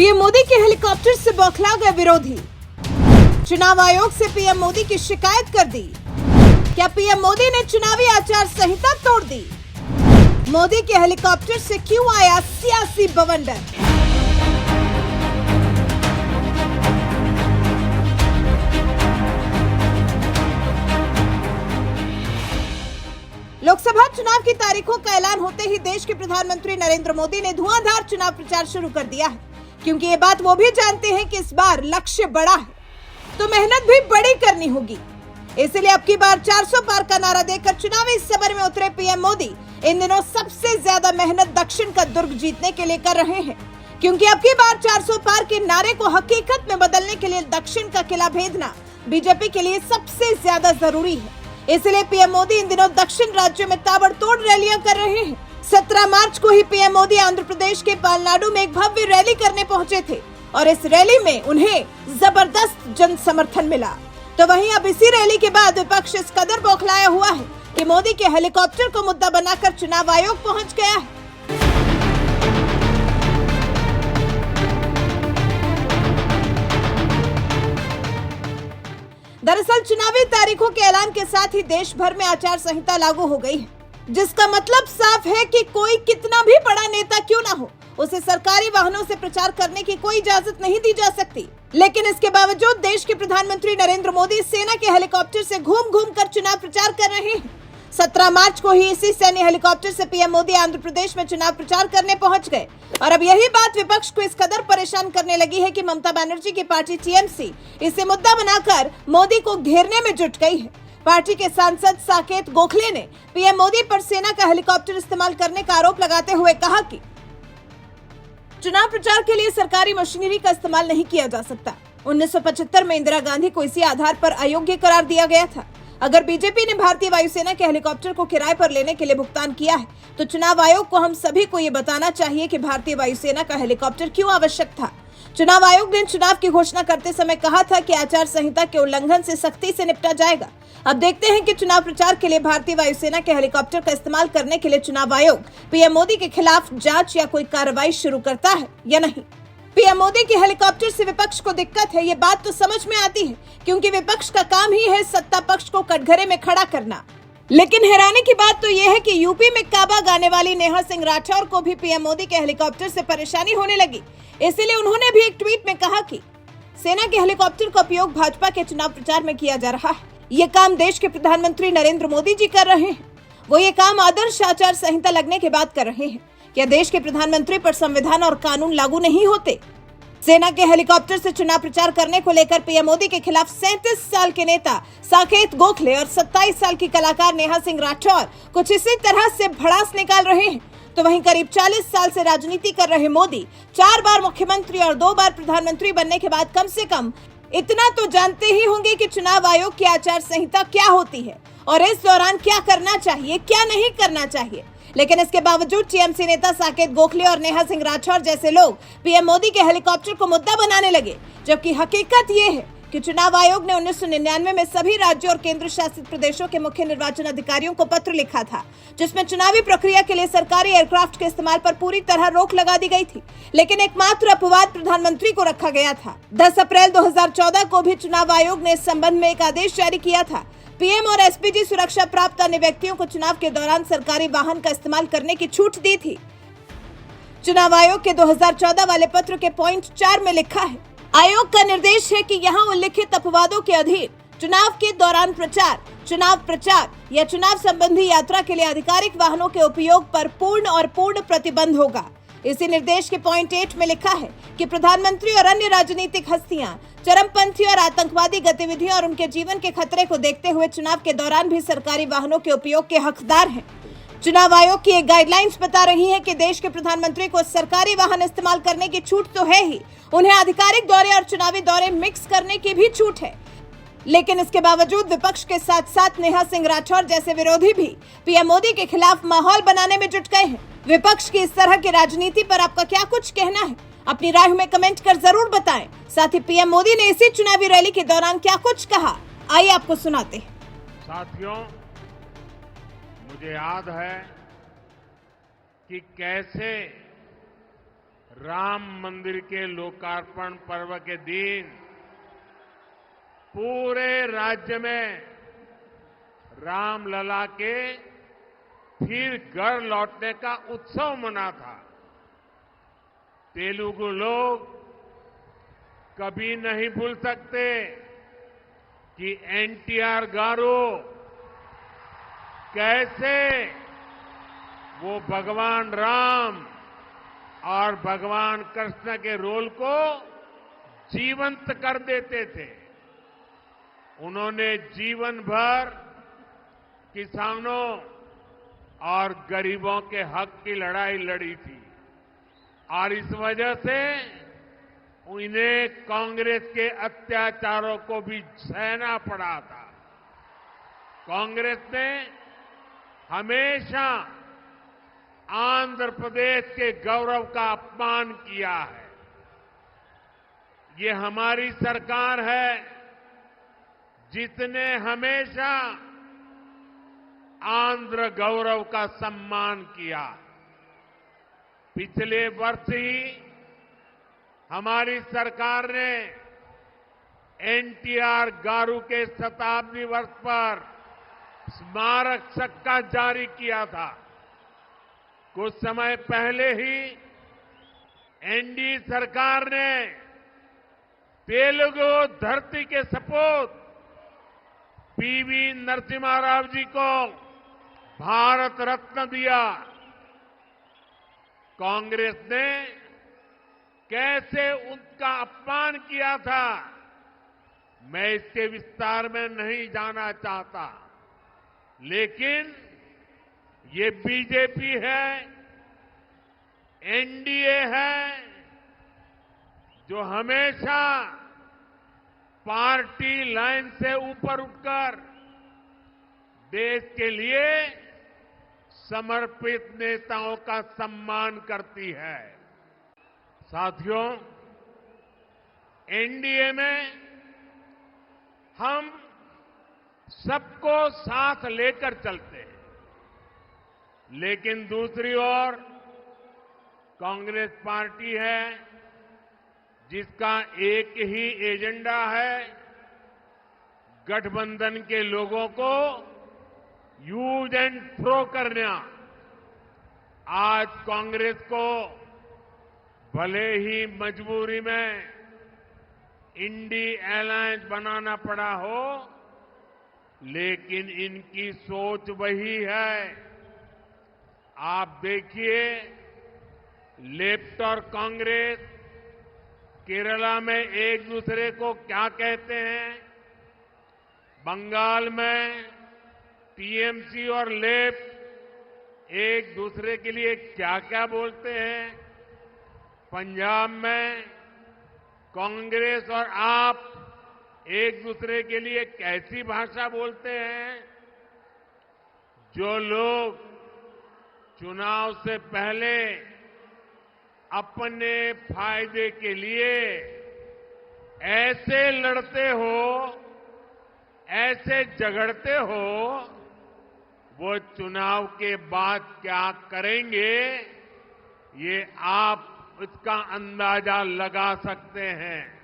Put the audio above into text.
PM Modi के helicopter से बौखला गए विरोधी। चुनाव आयोग से पीएम मोदी की शिकायत कर दी। क्या पीएम मोदी ने चुनावी आचार संहिता तोड़ दी? मोदी के हेलीकॉप्टर से क्यों आया सियासी बवंडर? लोकसभा चुनाव की तारीखों का ऐलान होते ही देश के प्रधानमंत्री नरेंद्र मोदी ने धुआंधार चुनाव प्रचार शुरू कर दिया है, क्योंकि ये बात वो भी जानते हैं कि इस बार लक्ष्य बड़ा है तो मेहनत भी बड़ी करनी होगी। इसलिए अब की बार 400 पार का नारा देकर चुनावी सफर में उतरे पीएम मोदी इन दिनों सबसे ज्यादा मेहनत दक्षिण का दुर्ग जीतने के लिए कर रहे हैं, क्योंकि अब की बार 400 पार के नारे को हकीकत में बदलने के लिए दक्षिण का किला भेदना बीजेपी के लिए सबसे ज्यादा जरूरी है। इसलिए पीएम मोदी इन दिनों दक्षिण राज्यों में ताबड़तोड़ रैलियां कर रहे हैं। 17 मार्च को ही पीएम मोदी आंध्र प्रदेश के पालनाडु में एक भव्य रैली करने पहुंचे थे और इस रैली में उन्हें जबरदस्त जन समर्थन मिला। तो वहीं अब इसी रैली के बाद विपक्ष इस कदर बौखलाया हुआ है कि मोदी के हेलीकॉप्टर को मुद्दा बनाकर चुनाव आयोग पहुंच गया है। दरअसल चुनावी तारीखों के ऐलान के साथ ही देश भर में आचार संहिता लागू हो गई है, जिसका मतलब साफ है कि कोई कितना भी बड़ा नेता क्यों ना हो, उसे सरकारी वाहनों से प्रचार करने की कोई इजाजत नहीं दी जा सकती। लेकिन इसके बावजूद देश के प्रधानमंत्री नरेंद्र मोदी सेना के हेलीकॉप्टर से घूम घूम कर चुनाव प्रचार कर रहे हैं। 17 मार्च को ही इसी सैन्य हेलीकॉप्टर से पीएम मोदी आंध्र प्रदेश में चुनाव प्रचार करने पहुंच गए और अब यही बात विपक्ष को इस कदर परेशान करने लगी है कि ममता बनर्जी की पार्टी टीएमसी इसे मुद्दा बनाकर मोदी को घेरने में जुट गई है। पार्टी के सांसद साकेत गोखले ने पीएम मोदी पर सेना का हेलीकॉप्टर इस्तेमाल करने का आरोप लगाते हुए कहा कि चुनाव प्रचार के लिए सरकारी मशीनरी का इस्तेमाल नहीं किया जा सकता। 1975 में इंदिरा गांधी को इसी आधार पर अयोग्य करार दिया गया था। अगर बीजेपी ने भारतीय वायुसेना के हेलीकॉप्टर को किराए पर लेने के लिए भुगतान किया है तो चुनाव आयोग को हम सभी को ये बताना चाहिए कि भारतीय वायुसेना का हेलीकॉप्टर क्यों आवश्यक था। चुनाव आयोग ने चुनाव की घोषणा करते समय कहा था कि आचार संहिता के उल्लंघन से सख्ती से निपटा जाएगा। अब देखते हैं कि चुनाव प्रचार के लिए भारतीय वायुसेना के हेलीकॉप्टर का इस्तेमाल करने के लिए चुनाव आयोग पीएम मोदी के खिलाफ जांच या कोई कार्रवाई शुरू करता है या नहीं। पीएम मोदी के हेलीकॉप्टर से विपक्ष को दिक्कत है, ये बात तो समझ में आती है, क्योंकि विपक्ष का काम ही है सत्ता पक्ष को कटघरे में खड़ा करना। लेकिन हैरानी की बात तो यह है कि यूपी में काबा गाने वाली नेहा सिंह राठौर को भी पीएम मोदी के हेलीकॉप्टर से परेशानी होने लगी। इसीलिए उन्होंने भी एक ट्वीट में कहा कि सेना के हेलीकॉप्टर का उपयोग भाजपा के चुनाव प्रचार में किया जा रहा है। ये काम देश के प्रधानमंत्री नरेंद्र मोदी जी कर रहे हैं। वो ये काम आदर्श आचार संहिता लगने के बाद कर रहे हैं। क्या देश के प्रधानमंत्री पर संविधान और कानून लागू नहीं होते? सेना के हेलीकॉप्टर से चुनाव प्रचार करने को लेकर पीएम मोदी के खिलाफ 37 साल के नेता साकेत गोखले और 27 साल की कलाकार नेहा सिंह राठौर कुछ इसी तरह से भड़ास निकाल रहे हैं। तो वहीं करीब 40 साल से राजनीति कर रहे मोदी 4 बार मुख्यमंत्री और 2 बार प्रधानमंत्री बनने के बाद कम से कम इतना तो जानते ही होंगे कि चुनाव आयोग की आचार संहिता क्या होती है और इस दौरान क्या करना चाहिए, क्या नहीं करना चाहिए। लेकिन इसके बावजूद टीएमसी नेता साकेत गोखले और नेहा सिंह राठौर जैसे लोग पीएम मोदी के हेलीकॉप्टर को मुद्दा बनाने लगे, जबकि हकीकत ये है कि चुनाव आयोग ने 1999 में सभी राज्यों और केंद्र शासित प्रदेशों के मुख्य निर्वाचन अधिकारियों को पत्र लिखा था, जिसमें चुनावी प्रक्रिया के लिए सरकारी एयरक्राफ्ट के इस्तेमाल पर पूरी तरह रोक लगा दी गई थी। लेकिन एकमात्र अपवाद प्रधानमंत्री को रखा गया था। 10 अप्रैल 2014 को भी चुनाव आयोग ने इस संबंध में एक आदेश जारी किया था। पीएम और एसपीजी सुरक्षा प्राप्त अन्य व्यक्तियों को चुनाव के दौरान सरकारी वाहन का इस्तेमाल करने की छूट दी थी। चुनाव आयोग के 2014 वाले पत्र के पॉइंट 4 में लिखा है, आयोग का निर्देश है कि यहाँ उल्लिखित अपवादों के अधीन चुनाव के दौरान प्रचार, चुनाव प्रचार या चुनाव संबंधी यात्रा के लिए आधिकारिक वाहनों के उपयोग पर पूर्ण प्रतिबंध होगा। इसी निर्देश के पॉइंट 8 में लिखा है कि प्रधानमंत्री और अन्य राजनीतिक हस्तियां चरमपंथी और आतंकवादी गतिविधियों और उनके जीवन के खतरे को देखते हुए चुनाव के दौरान भी सरकारी वाहनों के उपयोग के हकदार हैं। चुनाव आयोग की एक गाइडलाइंस बता रही है कि देश के प्रधानमंत्री को सरकारी वाहन इस्तेमाल करने की छूट तो है ही, उन्हें आधिकारिक दौरे और चुनावी दौरे मिक्स करने की भी छूट है। लेकिन इसके बावजूद विपक्ष के साथ साथ नेहा सिंह राठौर जैसे विरोधी भी पीएम मोदी के खिलाफ माहौल बनाने में जुट गए हैं। विपक्ष की इस तरह की राजनीति पर आपका क्या कुछ कहना है? अपनी राय हमें कमेंट कर जरूर बताएं। साथ ही पीएम मोदी ने इसी चुनावी रैली के दौरान क्या कुछ कहा, आइए आपको सुनाते हैं। साथियों, मुझे याद है कि कैसे राम मंदिर के लोकार्पण पर्व के दिन पूरे राज्य में रामलला के फिर घर लौटने का उत्सव मना था। तेलुगु लोग कभी नहीं भूल सकते कि एनटीआर गारू कैसे वो भगवान राम और भगवान कृष्ण के रोल को जीवंत कर देते थे। उन्होंने जीवन भर किसानों और गरीबों के हक की लड़ाई लड़ी थी और इस वजह से उन्हें कांग्रेस के अत्याचारों को भी सहना पड़ा था। कांग्रेस ने हमेशा आंध्र प्रदेश के गौरव का अपमान किया है। ये हमारी सरकार है जिसने हमेशा आंध्र गौरव का सम्मान किया। पिछले वर्ष ही हमारी सरकार ने एनटीआर गारू के शताब्दी वर्ष पर स्मारक सिक्का जारी किया था। कुछ समय पहले ही एनडीए सरकार ने तेलुगु धरती के सपूत पीवी नरसिम्हा राव जी को भारत रत्न दिया। कांग्रेस ने कैसे उनका अपमान किया था, मैं इसके विस्तार में नहीं जाना चाहता, लेकिन ये बीजेपी है, एनडीए है, जो हमेशा पार्टी लाइन से ऊपर उठकर देश के लिए समर्पित नेताओं का सम्मान करती है। साथियों, एनडीए में हम सबको साथ लेकर चलते हैं, लेकिन दूसरी ओर कांग्रेस पार्टी है जिसका एक ही एजेंडा है, गठबंधन के लोगों को यूज एंड थ्रो करना। आज कांग्रेस को भले ही मजबूरी में इंडी अलायंस बनाना पड़ा हो, लेकिन इनकी सोच वही है। आप देखिए, लेफ्ट और कांग्रेस केरला में एक दूसरे को क्या कहते हैं, बंगाल में टीएमसी और लेफ्ट एक दूसरे के लिए क्या क्या बोलते हैं, पंजाब में कांग्रेस और आप एक दूसरे के लिए कैसी भाषा बोलते हैं। जो लोग चुनाव से पहले अपने फायदे के लिए ऐसे लड़ते हो, ऐसे झगड़ते हो, वो चुनाव के बाद क्या करेंगे, ये आप इसका अंदाजा लगा सकते हैं।